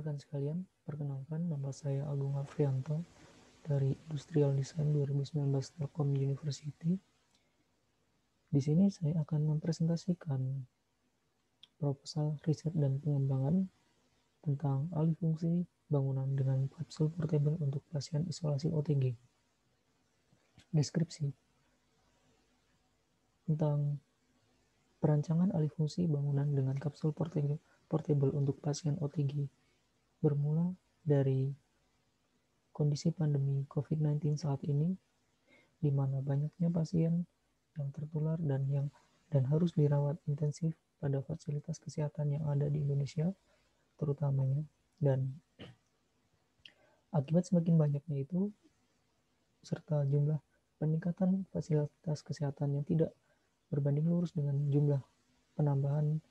rekan sekalian, perkenalkan nama saya Agung Afrianto dari Industrial Design 2019 Telkom University. Di sini saya akan mempresentasikan proposal riset dan pengembangan tentang alih fungsi bangunan dengan kapsul portable untuk pasien isolasi OTG. Deskripsi tentang perancangan alih fungsi bangunan dengan kapsul portable untuk pasien OTG bermula dari kondisi pandemi COVID-19 saat ini, di mana banyaknya pasien yang tertular dan harus dirawat intensif pada fasilitas kesehatan yang ada di Indonesia, terutamanya. Dan akibat semakin banyaknya itu, serta jumlah peningkatan fasilitas kesehatan yang tidak berbanding lurus dengan jumlah penambahan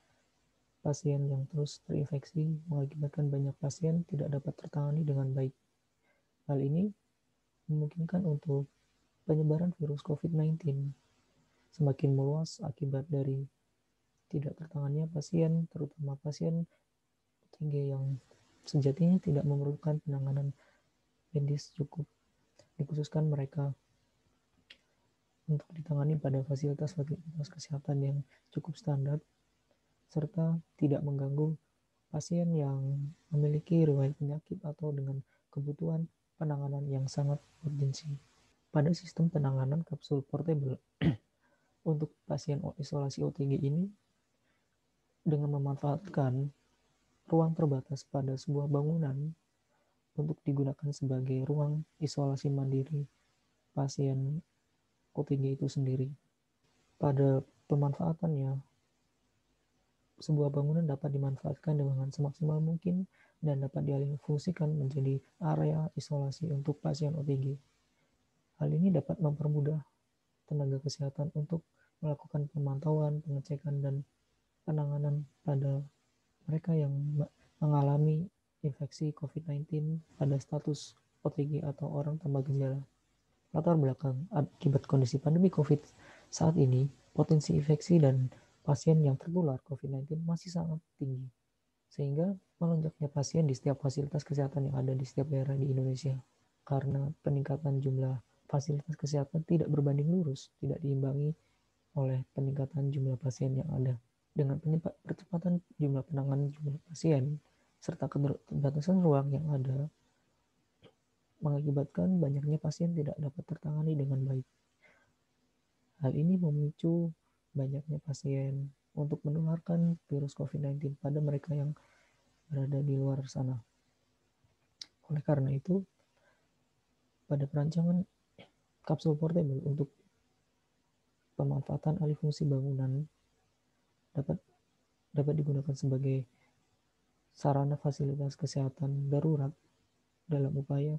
pasien yang terus terinfeksi, mengakibatkan banyak pasien tidak dapat tertangani dengan baik. Hal ini memungkinkan untuk penyebaran virus COVID-19 semakin meluas akibat dari tidak tertangannya pasien, terutama pasien OTG yang sejatinya tidak memerlukan penanganan medis cukup, dikhususkan mereka untuk ditangani pada fasilitas kesehatan yang cukup standar, serta tidak mengganggu pasien yang memiliki riwayat penyakit atau dengan kebutuhan penanganan yang sangat urgensi. Pada sistem penanganan kapsul portable untuk pasien isolasi OTG ini, dengan memanfaatkan ruang terbatas pada sebuah bangunan untuk digunakan sebagai ruang isolasi mandiri pasien OTG itu sendiri. Pada pemanfaatannya, sebuah bangunan dapat dimanfaatkan dengan semaksimal mungkin dan dapat dialihfungsikan menjadi area isolasi untuk pasien OTG. Hal ini dapat mempermudah tenaga kesehatan untuk melakukan pemantauan, pengecekan, dan penanganan pada mereka yang mengalami infeksi COVID-19 pada status OTG atau orang tanpa gejala. Latar belakang akibat kondisi pandemi COVID saat ini, potensi infeksi dan pasien yang tertular COVID-19 masih sangat tinggi, sehingga melonjaknya pasien di setiap fasilitas kesehatan yang ada di setiap daerah di Indonesia. Karena peningkatan jumlah fasilitas kesehatan tidak berbanding lurus, tidak diimbangi oleh peningkatan jumlah pasien yang ada. Dengan percepatan jumlah penanganan jumlah pasien, serta keterbatasan ruang yang ada, mengakibatkan banyaknya pasien tidak dapat tertangani dengan baik. Hal ini memicu banyaknya pasien untuk menularkan virus COVID-19 pada mereka yang berada di luar sana. Oleh karena itu, pada perancangan kapsul portable untuk pemanfaatan alih fungsi bangunan dapat digunakan sebagai sarana fasilitas kesehatan darurat dalam upaya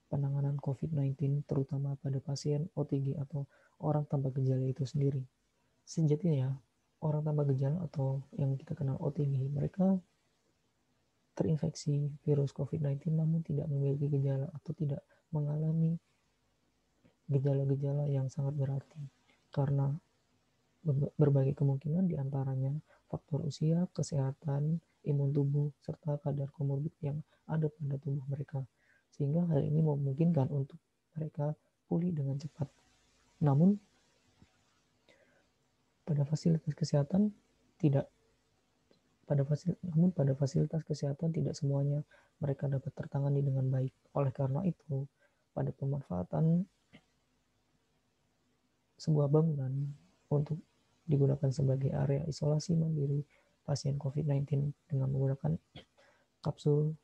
penanganan COVID-19, terutama pada pasien OTG atau orang tanpa gejala itu sendiri. Sejatinya, orang tanpa gejala atau yang kita kenal OTG, mereka terinfeksi virus COVID-19 namun tidak memiliki gejala atau tidak mengalami gejala-gejala yang sangat berarti, karena berbagai kemungkinan diantaranya faktor usia, kesehatan, imun tubuh, serta kadar komorbid yang ada pada tubuh mereka, sehingga hal ini memungkinkan untuk mereka pulih dengan cepat. Namun pada fasilitas kesehatan tidak semuanya mereka dapat tertangani dengan baik. Oleh karena itu, pada pemanfaatan sebuah bangunan untuk digunakan sebagai area isolasi mandiri pasien COVID-19 dengan menggunakan kapsul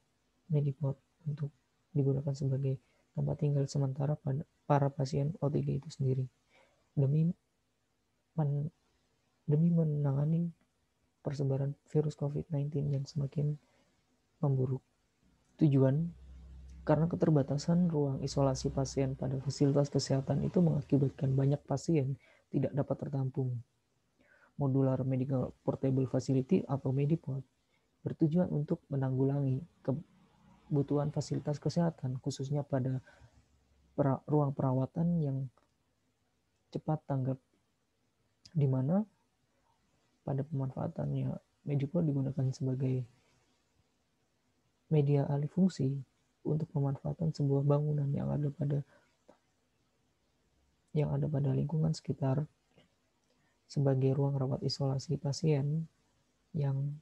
Medipod untuk digunakan sebagai tempat tinggal sementara pada para pasien OTG itu sendiri, demi menangani persebaran virus COVID-19 yang semakin memburuk. Tujuan, karena keterbatasan ruang isolasi pasien pada fasilitas kesehatan itu mengakibatkan banyak pasien tidak dapat tertampung. Modular Medical Portable Facility atau Medipod bertujuan untuk menanggulangi kebutuhan fasilitas kesehatan, khususnya pada ruang perawatan yang cepat tanggap, di mana pada pemanfaatannya Medipod digunakan sebagai media alih fungsi untuk pemanfaatan sebuah bangunan yang ada pada lingkungan sekitar sebagai ruang rawat isolasi pasien yang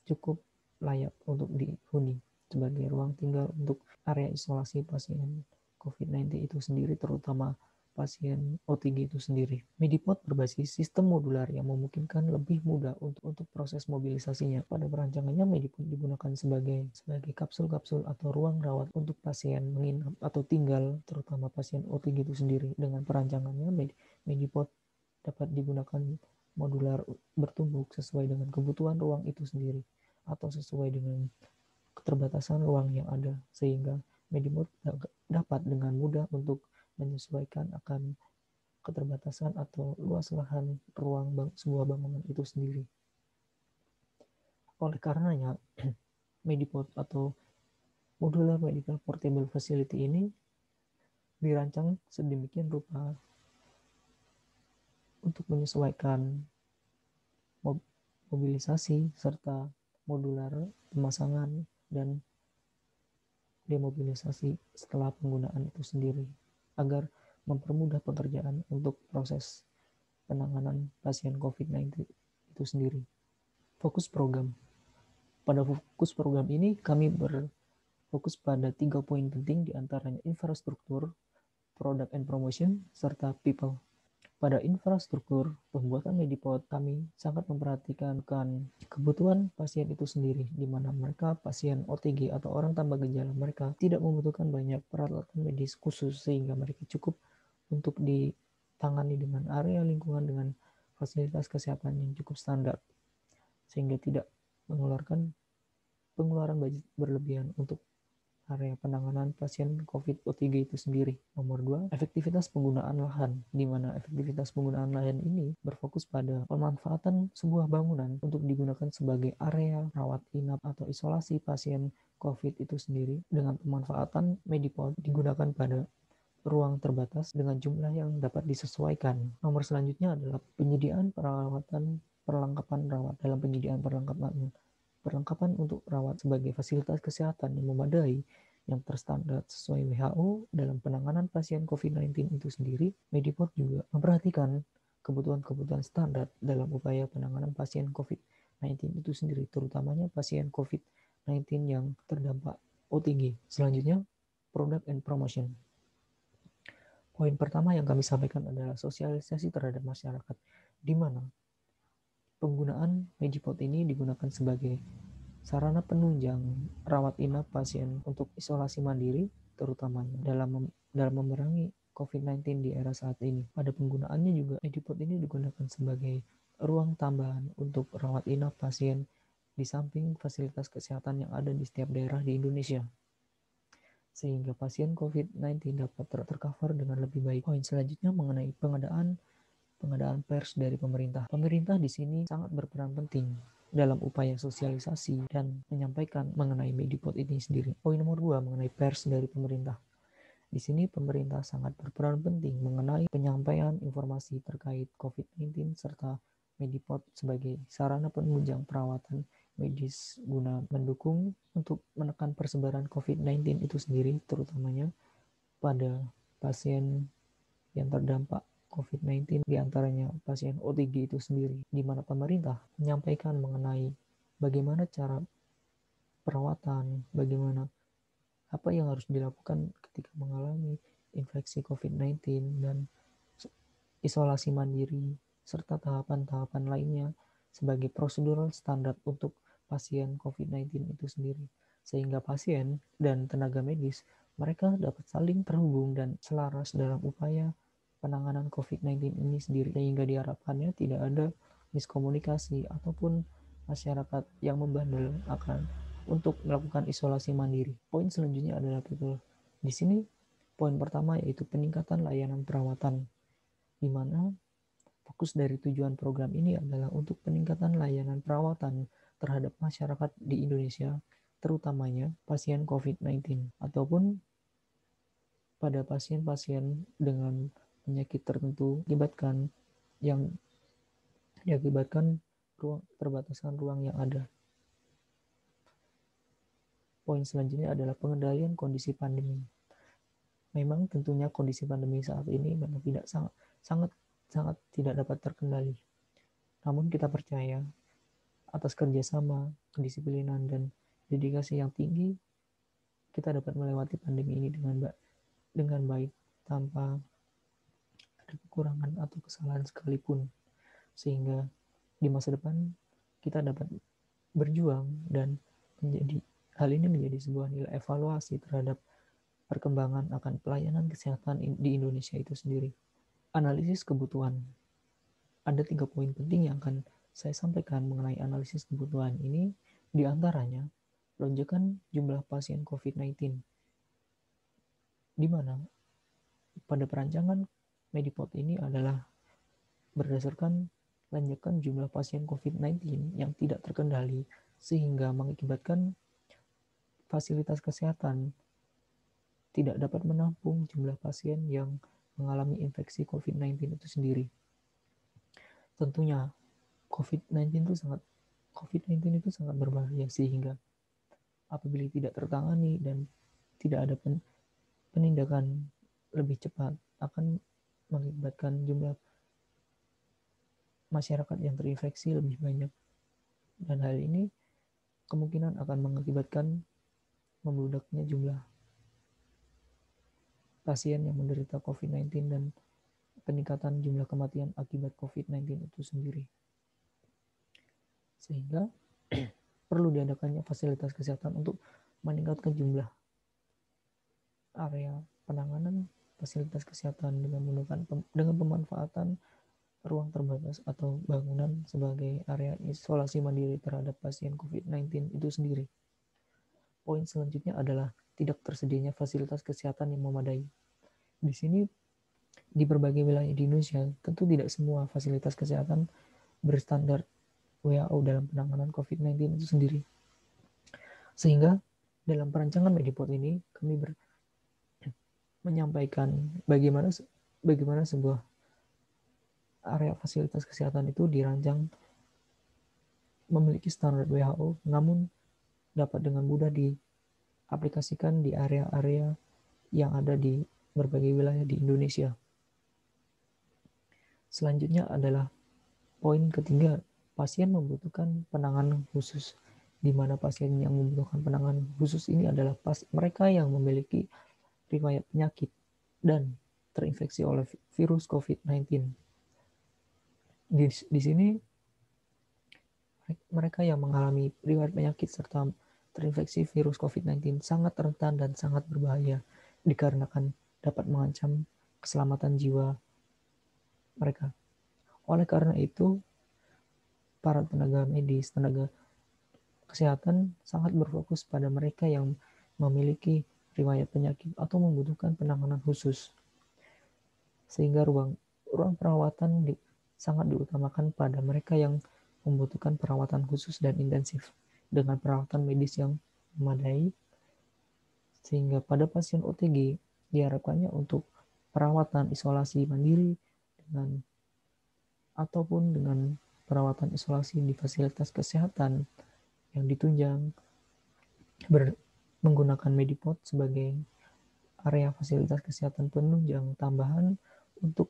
cukup layak untuk dihuni sebagai ruang tinggal untuk area isolasi pasien COVID-19 itu sendiri, terutama pasien OTG itu sendiri. Medipod berbasis sistem modular yang memungkinkan lebih mudah untuk proses mobilisasinya. Pada perancangannya, Medipod digunakan sebagai kapsul-kapsul atau ruang rawat untuk pasien menginap atau tinggal, terutama pasien OTG itu sendiri. Dengan perancangannya, Medipod dapat digunakan modular bertumbuk sesuai dengan kebutuhan ruang itu sendiri atau sesuai dengan keterbatasan ruang yang ada, sehingga Medipod dapat dengan mudah untuk menyesuaikan akan keterbatasan atau luas lahan ruang sebuah bangunan itu sendiri. Oleh karenanya, Medipod atau Modular Medical Portable Facility ini dirancang sedemikian rupa untuk menyesuaikan mobilisasi serta modular pemasangan dan demobilisasi setelah penggunaan itu sendiri, agar mempermudah pekerjaan untuk proses penanganan pasien COVID-19 itu sendiri. Fokus program. Pada fokus program ini kami berfokus pada 3 poin penting, diantaranya infrastruktur, product and promotion, serta people. Pada infrastruktur pembuatan Medipod, kami sangat memperhatikan kebutuhan pasien itu sendiri, di mana mereka pasien OTG atau orang tanpa gejala, mereka tidak membutuhkan banyak peralatan medis khusus, sehingga mereka cukup untuk ditangani dengan area lingkungan dengan fasilitas kesehatan yang cukup standar, sehingga tidak mengeluarkan pengeluaran budget berlebihan untuk area penanganan pasien COVID OTG itu sendiri. Nomor 2, efektivitas penggunaan lahan, di mana efektivitas penggunaan lahan ini berfokus pada pemanfaatan sebuah bangunan untuk digunakan sebagai area rawat inap atau isolasi pasien COVID itu sendiri, dengan pemanfaatan Medipod digunakan pada ruang terbatas dengan jumlah yang dapat disesuaikan. Nomor selanjutnya adalah penyediaan perlengkapan rawat. Dalam penyediaan perlengkapan untuk rawat sebagai fasilitas kesehatan yang memadai, yang terstandar sesuai WHO dalam penanganan pasien COVID-19 itu sendiri, Medipod juga memperhatikan kebutuhan-kebutuhan standar dalam upaya penanganan pasien COVID-19 itu sendiri, terutamanya pasien COVID-19 yang terdampak OTG. Selanjutnya, product and promotion. Poin pertama yang kami sampaikan adalah sosialisasi terhadap masyarakat, di mana penggunaan Medipod ini digunakan sebagai sarana penunjang rawat inap pasien untuk isolasi mandiri, terutamanya dalam memerangi COVID-19 di era saat ini. Pada penggunaannya juga, Medipod ini digunakan sebagai ruang tambahan untuk rawat inap pasien di samping fasilitas kesehatan yang ada di setiap daerah di Indonesia, sehingga pasien COVID-19 dapat tercover dengan lebih baik. Poin selanjutnya mengenai pengadaan pers dari pemerintah. Pemerintah di sini sangat berperan penting dalam upaya sosialisasi dan menyampaikan mengenai Medipod ini sendiri. Poin nomor 2 mengenai pers dari pemerintah. Di sini pemerintah sangat berperan penting mengenai penyampaian informasi terkait COVID-19 serta Medipod sebagai sarana penunjang perawatan medis guna mendukung untuk menekan persebaran COVID-19 itu sendiri, terutamanya pada pasien yang terdampak COVID-19, diantaranya pasien OTG itu sendiri, di mana pemerintah menyampaikan mengenai bagaimana cara perawatan, bagaimana apa yang harus dilakukan ketika mengalami infeksi COVID-19 dan isolasi mandiri, serta tahapan-tahapan lainnya sebagai prosedural standar untuk pasien COVID-19 itu sendiri, sehingga pasien dan tenaga medis mereka dapat saling terhubung dan selaras dalam upaya penanganan COVID-19 ini sendiri, sehingga diharapkannya tidak ada miskomunikasi ataupun masyarakat yang membandel akan untuk melakukan isolasi mandiri. Poin selanjutnya adalah people. Di sini poin pertama yaitu peningkatan layanan perawatan, di mana fokus dari tujuan program ini adalah untuk peningkatan layanan perawatan terhadap masyarakat di Indonesia, terutamanya pasien COVID-19 ataupun pada pasien-pasien dengan penyakit tertentu yang diakibatkan terbatasan ruang yang ada. Poin selanjutnya adalah pengendalian kondisi pandemi. Memang tentunya kondisi pandemi saat ini memang tidak sangat tidak dapat terkendali. Namun kita percaya atas kerjasama, kedisiplinan, dan dedikasi yang tinggi, kita dapat melewati pandemi ini dengan baik tanpa ada kekurangan atau kesalahan sekalipun. Sehingga di masa depan kita dapat berjuang dan hal ini menjadi sebuah nilai evaluasi terhadap perkembangan akan pelayanan kesehatan di Indonesia itu sendiri. Analisis kebutuhan. Ada 3 poin penting yang akan saya sampaikan mengenai analisis kebutuhan ini, di antaranya lonjakan jumlah pasien COVID-19, di mana pada perancangan Medipot ini adalah berdasarkan lonjakan jumlah pasien COVID-19 yang tidak terkendali, sehingga mengakibatkan fasilitas kesehatan tidak dapat menampung jumlah pasien yang mengalami infeksi COVID-19 itu sendiri. Tentunya COVID-19 itu sangat berbahaya, sehingga apabila tidak tertangani dan tidak ada penindakan lebih cepat akan mengakibatkan jumlah masyarakat yang terinfeksi lebih banyak, dan hal ini kemungkinan akan mengakibatkan membludaknya jumlah pasien yang menderita COVID-19 dan peningkatan jumlah kematian akibat COVID-19 itu sendiri. Sehingga perlu diadakannya fasilitas kesehatan untuk meningkatkan jumlah area penanganan fasilitas kesehatan dengan pemanfaatan ruang terbatas atau bangunan sebagai area isolasi mandiri terhadap pasien COVID-19 itu sendiri. Poin selanjutnya adalah tidak tersedianya fasilitas kesehatan yang memadai. Di sini, di berbagai wilayah di Indonesia, tentu tidak semua fasilitas kesehatan berstandar WHO dalam penanganan COVID-19 itu sendiri. Sehingga dalam perancangan Medipot ini, kami menyampaikan bagaimana sebuah area fasilitas kesehatan itu dirancang memiliki standar WHO, namun dapat dengan mudah diaplikasikan di area-area yang ada di berbagai wilayah di Indonesia. Selanjutnya adalah poin ketiga, pasien membutuhkan penanganan khusus, di mana pasien yang membutuhkan penanganan khusus ini adalah mereka yang memiliki riwayat penyakit dan terinfeksi oleh virus COVID-19. Di sini mereka yang mengalami riwayat penyakit serta terinfeksi virus COVID-19 sangat rentan dan sangat berbahaya, dikarenakan dapat mengancam keselamatan jiwa mereka. Oleh karena itu, para tenaga medis, tenaga kesehatan sangat berfokus pada mereka yang memiliki riwayat penyakit atau membutuhkan penanganan khusus. Sehingga ruang perawatan sangat diutamakan pada mereka yang membutuhkan perawatan khusus dan intensif dengan perawatan medis yang memadai, sehingga pada pasien OTG diharapkannya untuk perawatan isolasi mandiri ataupun dengan perawatan isolasi di fasilitas kesehatan yang ditunjang menggunakan Medipot sebagai area fasilitas kesehatan penunjang tambahan untuk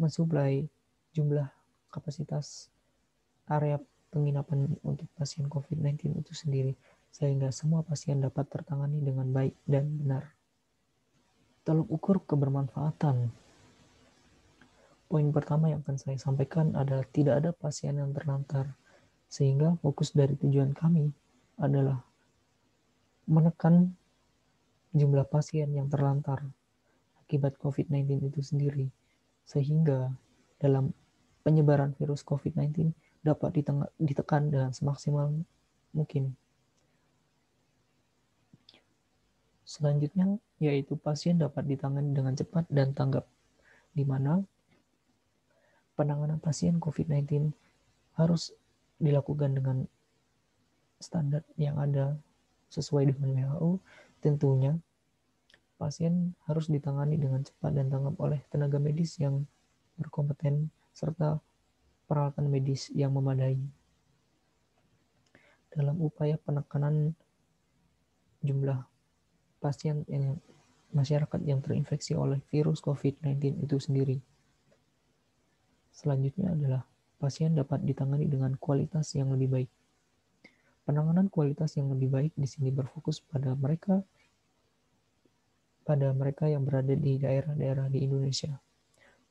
mensuplai jumlah kapasitas area penginapan untuk pasien COVID-19 itu sendiri, sehingga semua pasien dapat tertangani dengan baik dan benar. Tolok ukur kebermanfaatan. Poin pertama yang akan saya sampaikan adalah tidak ada pasien yang terlantar, sehingga fokus dari tujuan kami adalah menekan jumlah pasien yang terlantar akibat COVID-19 itu sendiri, sehingga dalam penyebaran virus COVID-19 dapat ditekan dengan semaksimal mungkin. Selanjutnya, yaitu pasien dapat ditangani dengan cepat dan tanggap, di mana penanganan pasien COVID-19 harus dilakukan dengan standar yang ada sesuai dengan WHO. Tentunya, pasien harus ditangani dengan cepat dan tanggap oleh tenaga medis yang berkompeten serta peralatan medis yang memadai. dalam upaya penekanan jumlah pasien yang masyarakat yang terinfeksi oleh virus COVID-19 itu sendiri. Selanjutnya adalah pasien dapat ditangani dengan kualitas yang lebih baik. Penanganan kualitas yang lebih baik di sini berfokus pada mereka yang berada di daerah-daerah di Indonesia,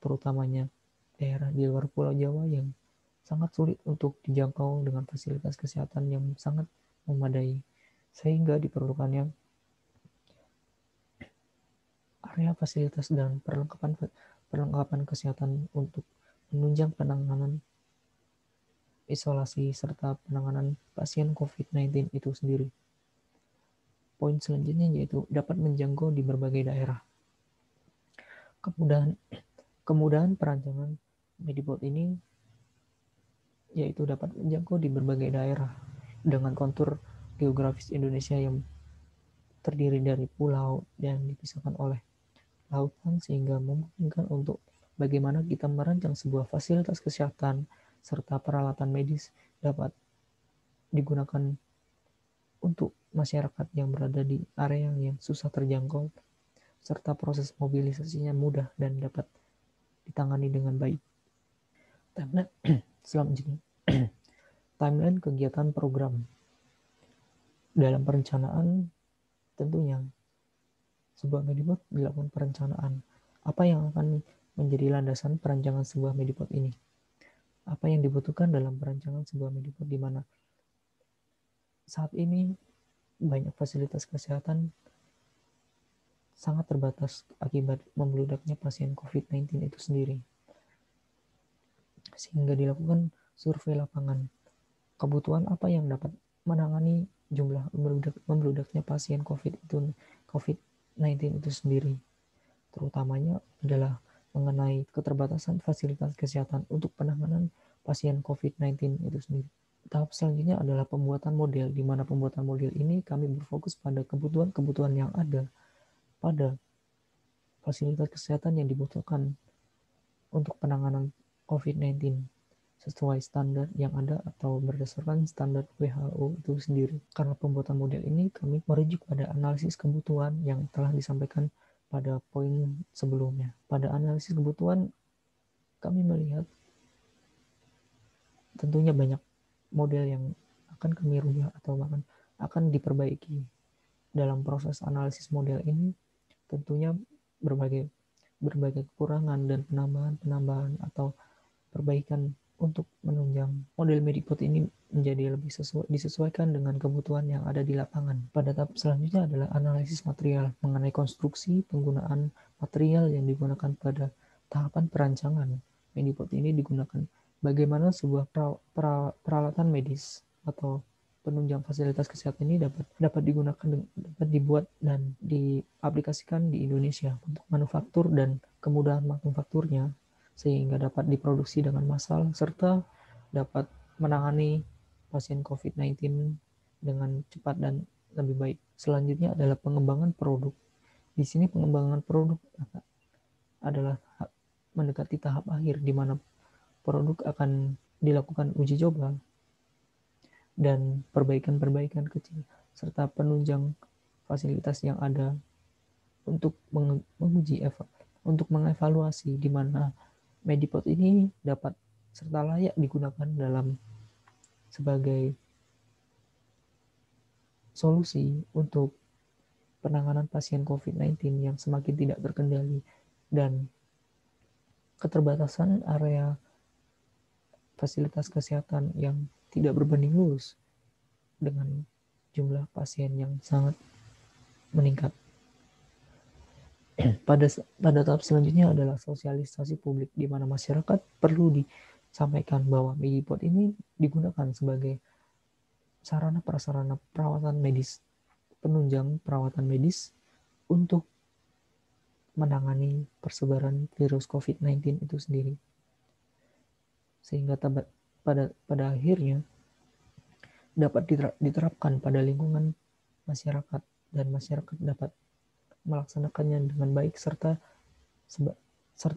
terutamanya daerah di luar Pulau Jawa yang sangat sulit untuk dijangkau dengan fasilitas kesehatan yang sangat memadai, sehingga diperlukannya area fasilitas dan perlengkapan kesehatan untuk menunjang penanganan isolasi serta penanganan pasien COVID-19 itu sendiri. Poin selanjutnya yaitu dapat menjangkau di berbagai daerah. Kemudahan perancangan Medibot ini yaitu dapat menjangkau di berbagai daerah dengan kontur geografis Indonesia yang terdiri dari pulau dan dipisahkan oleh lautan, sehingga memungkinkan untuk bagaimana kita merancang sebuah fasilitas kesehatan serta peralatan medis dapat digunakan untuk masyarakat yang berada di area yang susah terjangkau, serta proses mobilisasinya mudah dan dapat ditangani dengan baik. Selanjutnya, timeline kegiatan program. Dalam perencanaan, tentunya sebuah Medibot dilakukan perencanaan. Apa yang akan menjadi landasan perancangan sebuah Medibot ini? Apa yang dibutuhkan dalam perancangan sebuah Medibot, di mana saat ini banyak fasilitas kesehatan sangat terbatas akibat membeludaknya pasien COVID-19 itu sendiri. Sehingga dilakukan survei lapangan. Kebutuhan apa yang dapat menangani jumlah membeludaknya pasien COVID-19 itu sendiri. Terutamanya adalah mengenai keterbatasan fasilitas kesehatan untuk penanganan pasien COVID-19 itu sendiri. Tahap selanjutnya adalah pembuatan model, di mana pembuatan model ini kami berfokus pada kebutuhan-kebutuhan yang ada pada fasilitas kesehatan yang dibutuhkan untuk penanganan COVID-19 sesuai standar yang ada atau berdasarkan standar WHO itu sendiri. Karena pembuatan model ini kami merujuk pada analisis kebutuhan yang telah disampaikan pada poin sebelumnya. Pada analisis kebutuhan kami melihat tentunya banyak model yang akan kami rubah atau bahkan akan diperbaiki. Dalam proses analisis model ini tentunya berbagai kekurangan dan penambahan atau perbaikan untuk menunjang model Medibot ini menjadi lebih disesuaikan dengan kebutuhan yang ada di lapangan. Pada tahap selanjutnya adalah analisis material mengenai konstruksi penggunaan material yang digunakan pada tahapan perancangan. Medibot ini digunakan bagaimana sebuah peralatan medis atau penunjang fasilitas kesehatan ini dapat dibuat dan diaplikasikan di Indonesia untuk manufaktur dan kemudahan manufakturnya, sehingga dapat diproduksi dengan massal serta dapat menangani pasien COVID-19 dengan cepat dan lebih baik. Selanjutnya adalah pengembangan produk. Di sini pengembangan produk adalah mendekati tahap akhir di mana produk akan dilakukan uji coba dan perbaikan-perbaikan kecil serta penunjang fasilitas yang ada untuk mengevaluasi di mana Medibot ini dapat serta layak digunakan dalam sebagai solusi untuk penanganan pasien COVID-19 yang semakin tidak terkendali dan keterbatasan area fasilitas kesehatan yang tidak berbanding lurus dengan jumlah pasien yang sangat meningkat. Pada tahap selanjutnya adalah sosialisasi publik, di mana masyarakat perlu disampaikan bahwa Medibot ini digunakan sebagai sarana prasarana perawatan medis, penunjang perawatan medis untuk menangani persebaran virus COVID-19 itu sendiri. Sehingga pada akhirnya dapat diterapkan pada lingkungan masyarakat dan masyarakat dapat melaksanakannya dengan baik serta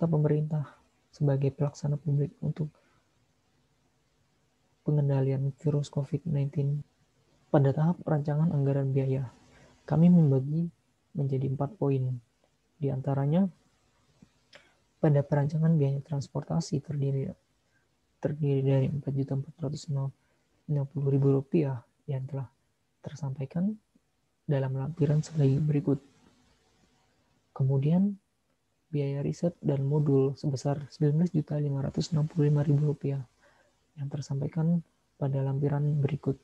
pemerintah sebagai pelaksana publik untuk pengendalian virus COVID-19 Pada tahap perancangan anggaran biaya, kami membagi menjadi 4 poin. Di antaranya, pada perancangan biaya transportasi terdiri dari Rp4.450.000 yang telah tersampaikan dalam lampiran sebagai berikut. Kemudian, biaya riset dan modul sebesar Rp19.565.000 yang tersampaikan pada lampiran berikut.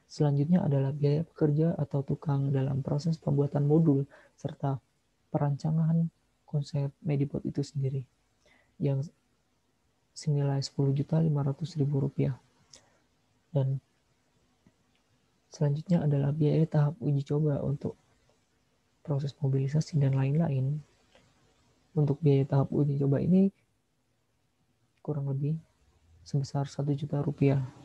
Selanjutnya adalah biaya pekerja atau tukang dalam proses pembuatan modul serta perancangan konsep Medipod itu sendiri yang senilai Rp10.500.000. Dan selanjutnya adalah biaya tahap uji coba untuk proses mobilisasi dan lain-lain. Untuk biaya tahap uji coba ini kurang lebih sebesar Rp1.000.000.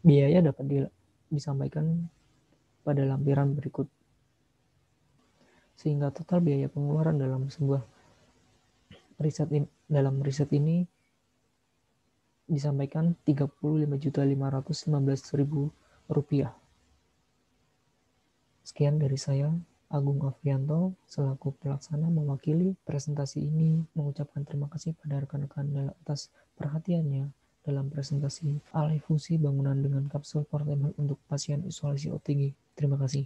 Biaya dapat disampaikan pada lampiran berikut. Sehingga total biaya pengeluaran dalam sebuah riset ini disampaikan Rp35.515.000. Sekian dari saya, Agung Afrianto, selaku pelaksana mewakili presentasi ini, mengucapkan terima kasih pada rekan-rekan atas perhatiannya dalam presentasi alih fungsi bangunan dengan kapsul portable untuk pasien isolasi OTG. Terima kasih.